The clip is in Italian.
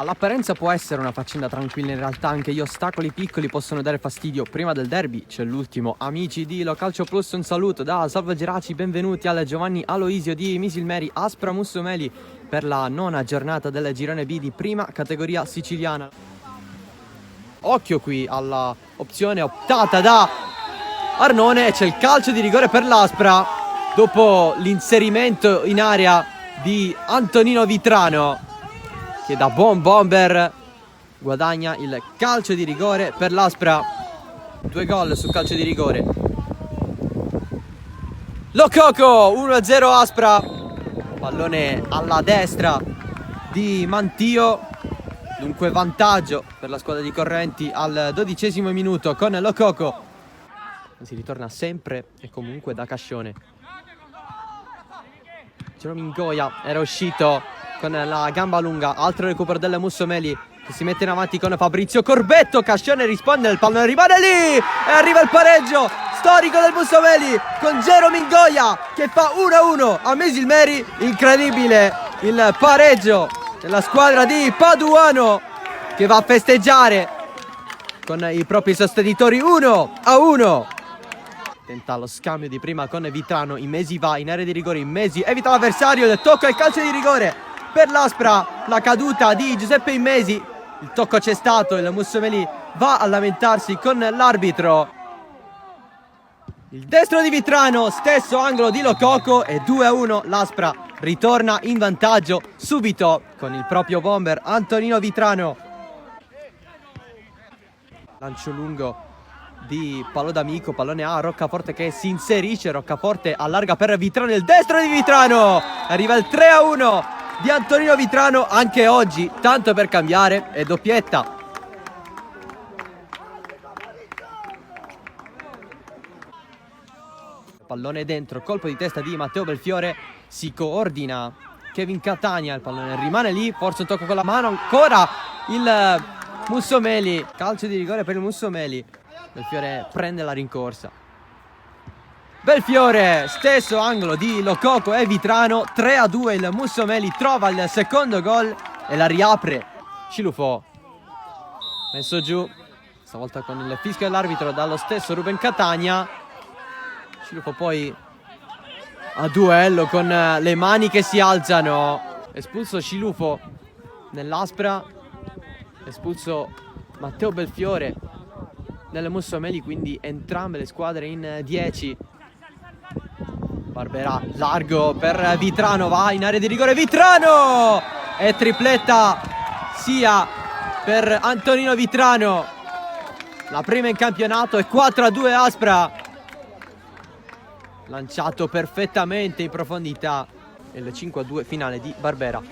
All'apparenza può essere una faccenda tranquilla, in realtà anche gli ostacoli piccoli possono dare fastidio. Prima del derby c'è l'ultimo. Amici di Localcio Plus, un saluto da Salvo Geraci, benvenuti al Giovanni Aloisio di Misilmeri Aspra Mussomeli per la nona giornata del girone B di prima categoria siciliana. Occhio qui alla opzione optata da Arnone, c'è il calcio di rigore per l'Aspra dopo l'inserimento in area di Antonino Vitrano, che da buon bomber guadagna il calcio di rigore per l'Aspra. 2 gol sul calcio di rigore. Lococo 1-0 Aspra, pallone alla destra di Mantio, dunque vantaggio per la squadra di Correnti al 12° minuto con Lococo. Si ritorna sempre e comunque da Cascione. Jerome Ingoia era uscito con la gamba lunga, altro recupero delle Mussomeli che si mette in avanti con Fabrizio Corbetto. Cascione risponde, il pallone rimane lì e arriva il pareggio storico del Mussomeli con Jerome Ingoia che fa 1-1 a Misilmeri. Incredibile il pareggio della squadra di Paduano, che va a festeggiare con i propri sostenitori 1-1. Tenta lo scambio di prima con Vitrano, Immesi va in area di rigore, Immesi evita l'avversario, il tocco e il calcio di rigore per l'Aspra, la caduta di Giuseppe Immesi, il tocco c'è stato, il Mussomeli va a lamentarsi con l'arbitro. Il destro di Vitrano, stesso angolo di Lococo e 2-1, l'Aspra ritorna in vantaggio subito con il proprio bomber Antonino Vitrano. Lancio lungo di Paolo D'Amico, pallone a Roccaforte che si inserisce, Roccaforte allarga per Vitrano, il destro di Vitrano, arriva il 3-1 di Antonino Vitrano. Anche oggi tanto per cambiare e doppietta. Pallone dentro, colpo di testa di Matteo Belfiore, si coordina Kevin Catania, il pallone rimane lì, forse un tocco con la mano, ancora il Mussomeli, calcio di rigore per il Mussomeli. Belfiore prende la rincorsa. Belfiore, stesso angolo di Lococo e Vitrano, 3-2, il Mussomeli trova il secondo gol e la riapre. Cilufo messo giù, stavolta con il fischio dell'arbitro dallo stesso Ruben Catania. Cilufo poi a duello con le mani che si alzano. Espulso Cilufo nell'Aspra, espulso Matteo Belfiore nelle Mussomeli, quindi entrambe le squadre in 10. Barbera largo per Vitrano, va in area di rigore Vitrano e tripletta sia per Antonino Vitrano, la prima in campionato, e 4-2 Aspra, lanciato perfettamente in profondità, e il 5-2 finale di Barbera.